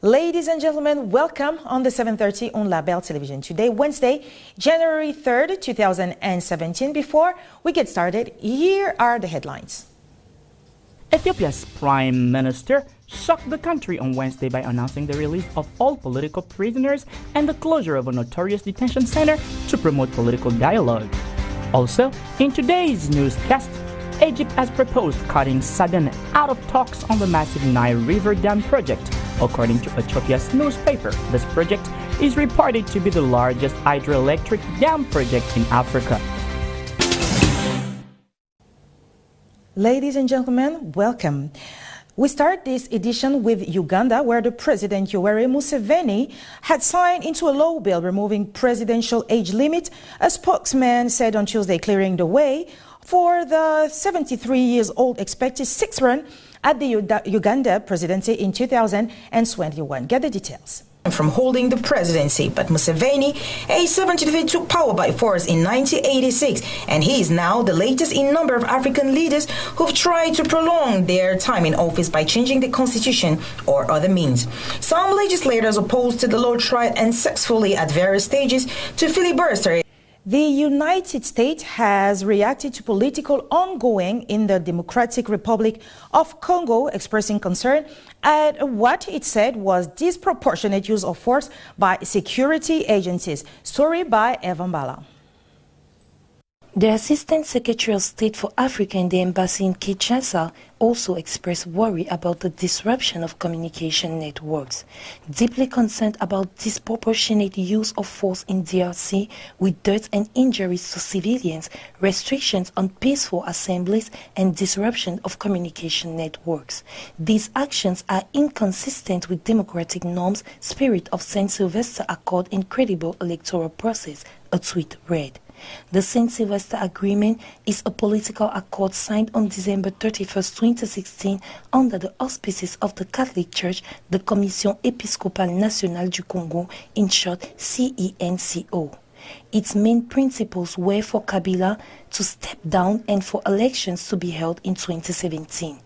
Ladies and gentlemen, welcome on the 7:30 on Label Television. Today, Wednesday, January 3rd, 2017. Before we get started, here are the headlines. Ethiopia's Prime Minister shocked the country on Wednesday by announcing the release of all political prisoners and the closure of a notorious detention center to promote political dialogue. Also, in today's newscast, Egypt has proposed cutting Sudan out of talks on the massive Nile River Dam project. According to Ethiopia's newspaper, this project is reported to be the largest hydroelectric dam project in Africa. Ladies and gentlemen, welcome. We start this edition with Uganda, where the President Yoweri Museveni had signed into a law bill removing presidential age limit, a spokesman said on Tuesday, clearing the way for the 73-year-old expected sixth run at the Uganda presidency in 2021. Get the details. From holding the presidency, but Museveni, age 73, took power by force in 1986, and he is now the latest in number of African leaders who've tried to prolong their time in office by changing the constitution or other means. Some legislators opposed to the law tried unsuccessfully at various stages to filibuster. The United States has reacted to political ongoing in the Democratic Republic of Congo, expressing concern at what it said was disproportionate use of force by security agencies. Story by Evan Bala. The Assistant Secretary of State for Africa in the embassy in Kinshasa also expressed worry about the disruption of communication networks, deeply concerned about disproportionate use of force in DRC with deaths and injuries to civilians, restrictions on peaceful assemblies, and disruption of communication networks. These actions are inconsistent with democratic norms, spirit of St. Sylvester Accord, incredible electoral process, a tweet read. The St. Sylvester Agreement is a political accord signed on December 31, 2016 under the auspices of the Catholic Church, the Commission Épiscopale Nationale du Congo, in short CENCO. Its main principles were for Kabila to step down and for elections to be held in 2017.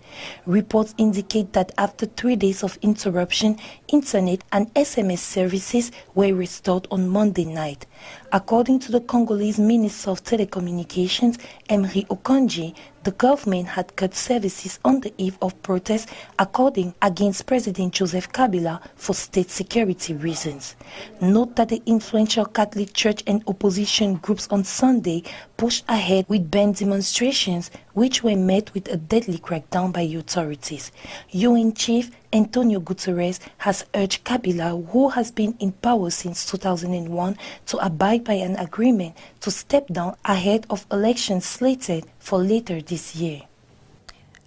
Reports indicate that after 3 days of interruption, internet and SMS services were restored on Monday night. According to the Congolese Minister of Telecommunications, Emery Okonji, the government had cut services on the eve of protests according against President Joseph Kabila for state security reasons. Note that the influential Catholic Church and opposition groups on Sunday pushed ahead with banned demonstrations, which were met with a deadly crackdown by authorities. UN Chief Antonio Guterres has urged Kabila, who has been in power since 2001, to abide by an agreement to step down ahead of elections slated for later this year.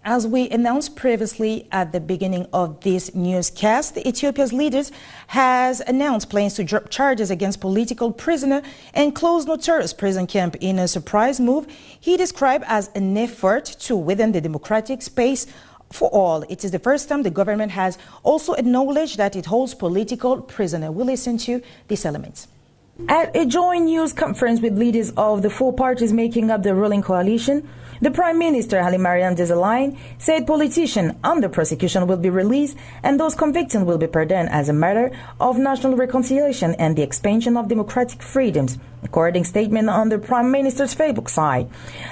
As we announced previously at the beginning of this newscast, Ethiopia's leaders has announced plans to drop charges against political prisoners and close notorious prison camp in a surprise move he described as an effort to widen the democratic space for all. It is the first time the government has also acknowledged that it holds political prisoners. We'll listen to these elements. At a joint news conference with leaders of the four parties making up the ruling coalition, the Prime Minister, Hailemariam Desalegn, said politicians under prosecution will be released and those convicted will be pardoned as a matter of national reconciliation and the expansion of democratic freedoms, according to a statement on the Prime Minister's Facebook site.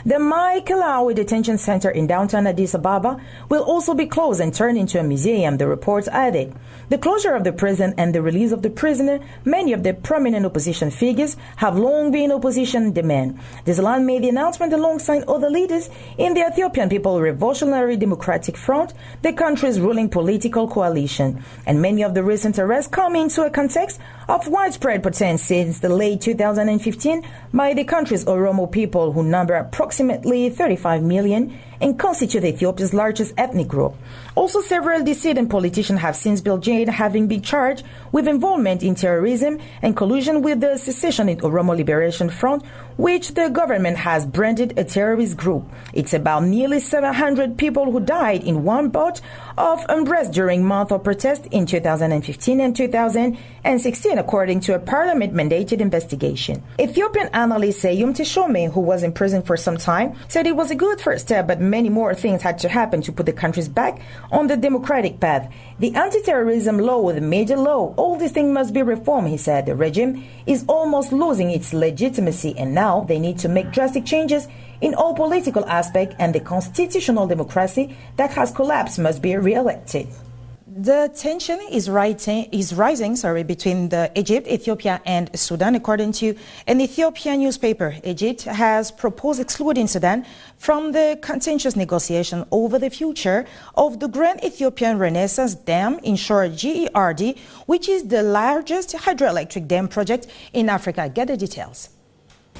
The Mai Kalawi Detention Center in downtown Addis Ababa will also be closed and turned into a museum, the reports added. The closure of the prison and the release of the prisoner, many of the prominent opposition figures, have long been opposition demand. Desalegn made the announcement alongside other leaders in the Ethiopian People Revolutionary Democratic Front, the country's ruling political coalition. And many of the recent arrests come into a context of widespread protest since the late 2015 by the country's Oromo people, who number approximately 35 million and constitute Ethiopia's largest ethnic group. Also, several dissident politicians have since been jailed, having been charged with involvement in terrorism and collusion with the secessionist Oromo Liberation Front, which the government has branded a terrorist group. It's about nearly 700 people who died in one bout of unrest during months of protest in 2015 and 2016, according to a parliament-mandated investigation. Ethiopian analyst Seyum Teshome, who was in prison for some time, said it was a good first step, but many more things had to happen to put the countries back on the democratic path. The anti-terrorism law was a major law. All these things must be reformed, he said. The regime is almost losing its legitimacy, and now they need to make drastic changes in all political aspects, and the constitutional democracy that has collapsed must be re-elected. The tension is rising between Egypt, Ethiopia, and Sudan. According to an Ethiopian newspaper, Egypt has proposed excluding Sudan from the contentious negotiation over the future of the Grand Ethiopian Renaissance Dam, in short GERD, which is the largest hydroelectric dam project in Africa. Get the details.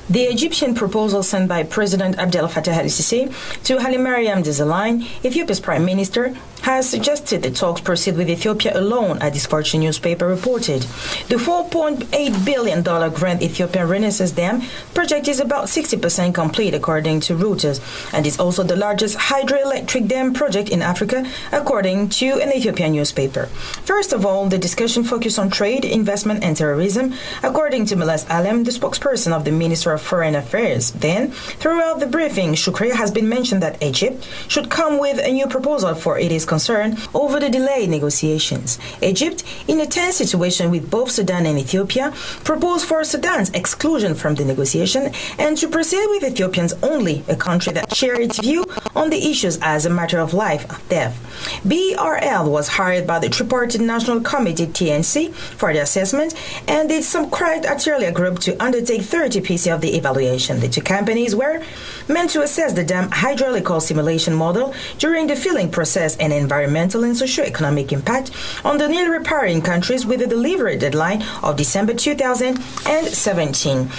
The Egyptian proposal sent by President Abdel Fattah el-Sisi to Hailemariam Desalegn, Ethiopia's prime minister, has suggested the talks proceed with Ethiopia alone, as this Fortune newspaper reported. The $4.8 billion Grand Ethiopian Renaissance Dam project is about 60% complete, according to Reuters, and is also the largest hydroelectric dam project in Africa, according to an Ethiopian newspaper. First of all, the discussion focused on trade, investment, and terrorism, according to Meles Alem, the spokesperson of the Minister of Foreign Affairs. Then, throughout the briefing, Shukri has been mentioned that Egypt should come with a new proposal for it is concerned over the delayed negotiations. Egypt, in a tense situation with both Sudan and Ethiopia, proposed for Sudan's exclusion from the negotiation and to proceed with Ethiopians only, a country that shares its view on the issues as a matter of life or death. BRL was hired by the Tripartite National Committee TNC for the assessment and its criteria group to undertake 30 pieces of the evaluation. The two companies were meant to assess the dam hydraulical simulation model during the filling process and environmental and socio-economic impact on the Nile riparian countries with a delivery deadline of December 2017.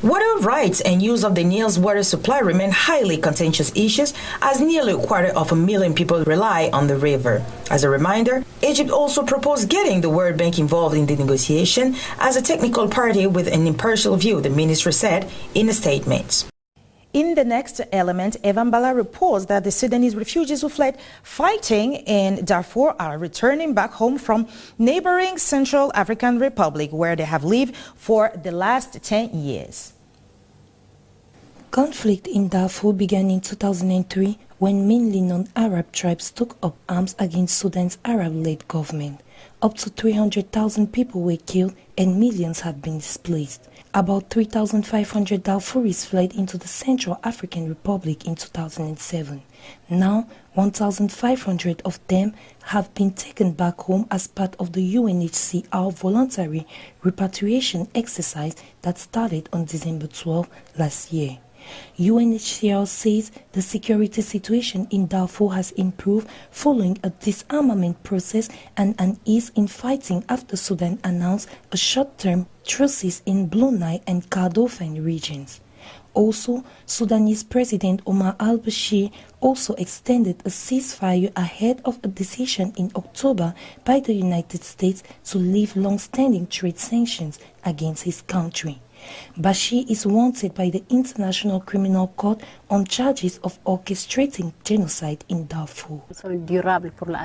Water rights and use of the Nile's water supply remain highly contentious issues, as nearly 250,000 people rely on the river. As a reminder, Egypt also proposed getting the World Bank involved in the negotiation as a technical party with an impartial view, the minister said in a statement. In the next element, Evan Bala reports that the Sudanese refugees who fled fighting in Darfur are returning back home from neighboring Central African Republic, where they have lived for the last 10 years. Conflict in Darfur began in 2003 when mainly non-Arab tribes took up arms against Sudan's Arab-led government. Up to 300,000 people were killed and millions have been displaced. About 3,500 Darfuris fled into the Central African Republic in 2007. Now, 1,500 of them have been taken back home as part of the UNHCR voluntary repatriation exercise that started on December 12 last year. UNHCR says the security situation in Darfur has improved following a disarmament process and an ease in fighting after Sudan announced a short-term truces in Blue Nile and Kordofan regions. Also, Sudanese President Omar al-Bashir also extended a ceasefire ahead of a decision in October by the United States to lift long-standing trade sanctions against his country. Bashir is wanted by the International Criminal Court on charges of orchestrating genocide in Darfur.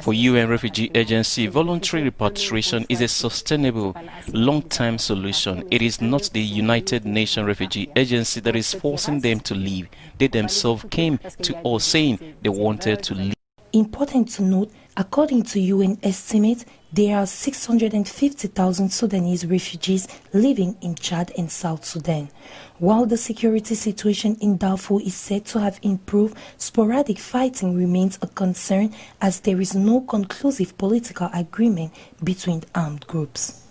For UN Refugee Agency, voluntary repatriation is a sustainable, long-term solution. It is not the United Nations Refugee Agency that is forcing them to leave. They themselves came to us saying they wanted to leave. Important to note, according to UN estimates, there are 650,000 Sudanese refugees living in Chad and South Sudan. While the security situation in Darfur is said to have improved, sporadic fighting remains a concern as there is no conclusive political agreement between armed groups.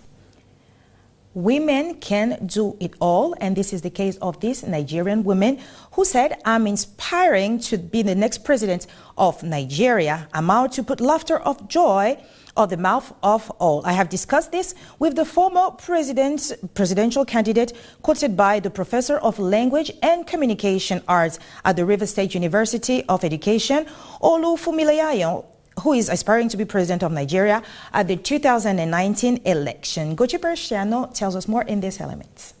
Women can do it all, and this is the case of this Nigerian woman who said, "I'm inspiring to be the next president of Nigeria. I'm out to put laughter of joy of the mouth of all." I have discussed this with the former presidential candidate quoted by the professor of language and communication arts at the River State University of Education, Olufunmilayo, who is aspiring to be president of Nigeria at the 2019 election. Gochi Persiano tells us more in this element.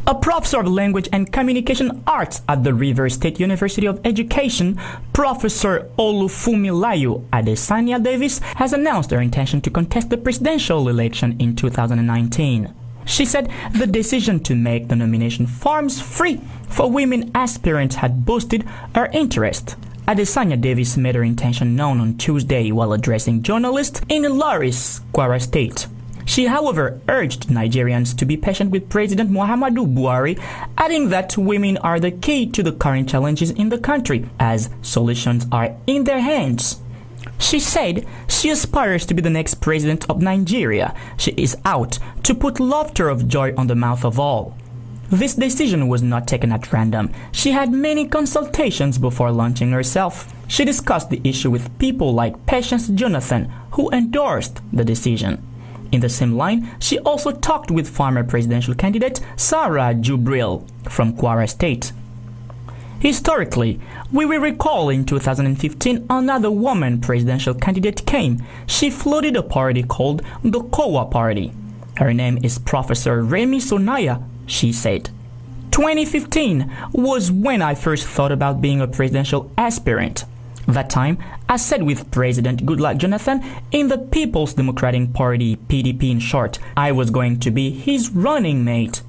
A professor of language and communication arts at the River State University of Education, Professor Olufunmilayo Adesanya Davis, has announced her intention to contest the presidential election in 2019. She said the decision to make the nomination forms free for women aspirants had boosted her interest. Adesanya Davis made her intention known on Tuesday while addressing journalists in Laris, Kwara State. She, however, urged Nigerians to be patient with President Muhammadu Buhari, adding that women are the key to the current challenges in the country, as solutions are in their hands. She said she aspires to be the next president of Nigeria. She is out to put laughter of joy on the mouth of all. This decision was not taken at random. She had many consultations before launching herself. She discussed the issue with people like Patience Jonathan, who endorsed the decision. In the same line, she also talked with former presidential candidate Sarah Jubril from Kwara State. Historically, we will recall in 2015 another woman presidential candidate came. She floated a party called the Kowa Party. Her name is Professor Remi Sonaya, she said. 2015 was when I first thought about being a presidential aspirant. That time, I sat with President Goodluck Jonathan in the People's Democratic Party, PDP in short. I was going to be his running mate.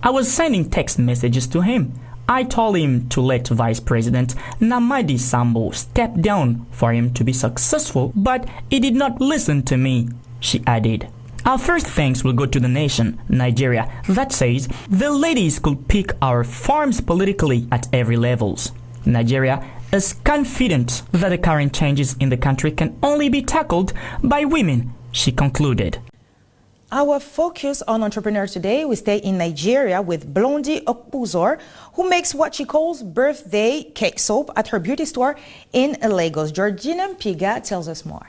I was sending text messages to him. I told him to let Vice President Namadi Sambo step down for him to be successful, but he did not listen to me, she added. Our first thanks will go to the nation, Nigeria, that says the ladies could pick our farms politically at every levels. Nigeria is confident that the current changes in the country can only be tackled by women, she concluded. Our focus on entrepreneur today, we stay in Nigeria with Blondie Okpuzor, who makes what she calls birthday cake soap at her beauty store in Lagos. Georgina Mpiga tells us more.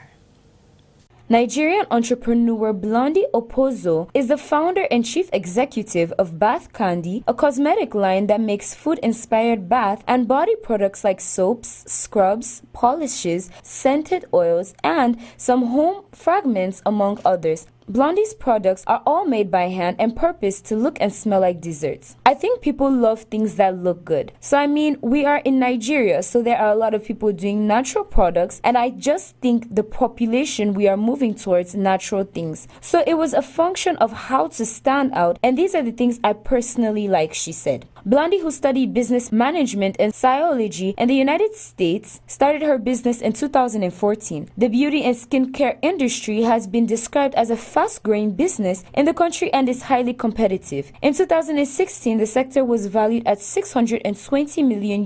Nigerian entrepreneur Blondie Okpuzor is the founder and chief executive of Bath Candy, a cosmetic line that makes food-inspired bath and body products like soaps, scrubs, polishes, scented oils, and some home fragments, among others. Blondie's products are all made by hand and purposed to look and smell like desserts. I think people love things that look good. So I mean, we are in Nigeria, so there are a lot of people doing natural products, and I just think the population, we are moving towards natural things. So it was a function of how to stand out, and these are the things I personally like, she said. Blondie, who studied business management and psychology in the United States, started her business in 2014. The beauty and skincare industry has been described as a fast-growing business in the country and is highly competitive. In 2016, the sector was valued at $620 million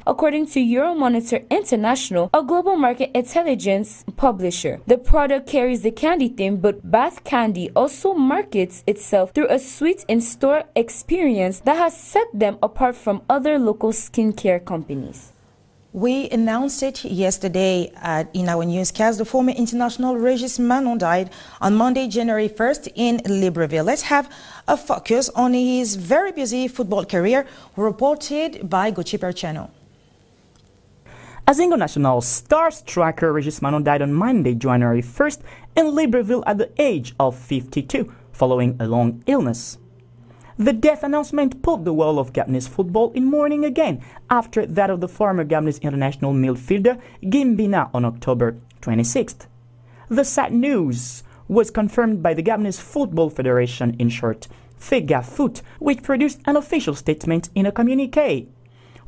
according to Euromonitor International, a global market intelligence publisher. The product carries the candy theme, but Bath Candy also markets itself through a sweet in-store experience that has set them apart from other local skincare companies. We announced it yesterday in our newscast. The former international Regis Manon died on Monday, January 1st in Libreville. Let's have a focus on his very busy football career, reported by Gochiper Channel. Azingo National star striker Regis Manon died on Monday, January 1st in Libreville at the age of 52, following a long illness. The death announcement put the world of Gabonese football in mourning again after that of the former Gabonese international midfielder Gimbina on October 26th. The sad news was confirmed by the Gabonese Football Federation, in short, FEGAFOOT, which produced an official statement in a communique.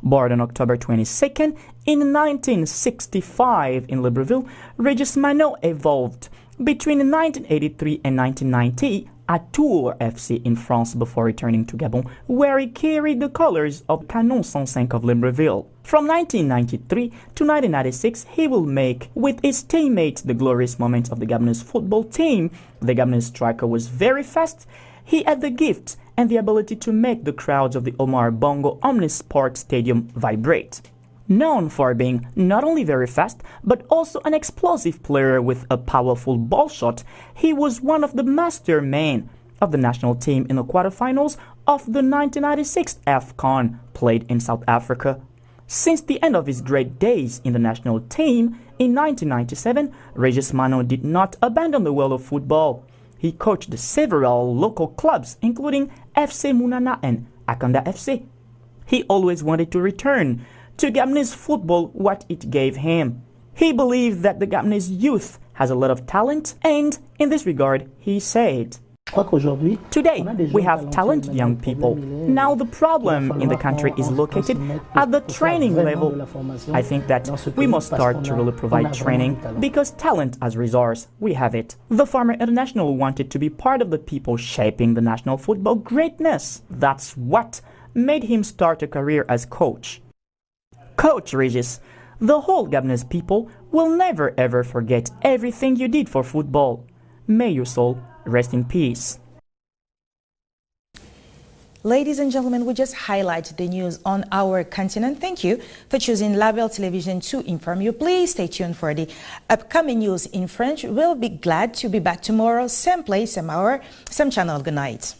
Born on October 22nd in 1965 in Libreville, Regis Manon evolved between 1983 and 1990 at Tours FC in France before returning to Gabon, where he carried the colors of CANALSAT of Libreville. From 1993 to 1996, he will make with his teammates the glorious moments of the Gabonese football team. The Gabonese striker was very fast. He had the gift and the ability to make the crowds of the Omar Bongo Omnisport Stadium vibrate. Known for being not only very fast, but also an explosive player with a powerful ball shot, he was one of the mastermen of the national team in the quarterfinals of the 1996 AFCON played in South Africa. Since the end of his great days in the national team in 1997, Regis Manon did not abandon the world of football. He coached several local clubs, including FC Munana and Akanda FC. He always wanted to return to Gabonese football what it gave him. He believed that the Gabonese youth has a lot of talent, and in this regard, he said, Today, we have talented young people. Now the problem in the country is located at the training level. I think that we must start to really provide training because talent as resource, we have it. The former international wanted to be part of the people shaping the national football greatness. That's what made him start a career as coach. Coach Regis, the whole Gabonese people will never ever forget everything you did for football. May your soul rest in peace. Ladies and gentlemen, we just highlight the news on our continent. Thank you for choosing Label Television to inform you. Please stay tuned for the upcoming news in French. We'll be glad to be back tomorrow, same place, same hour, same channel. Good night.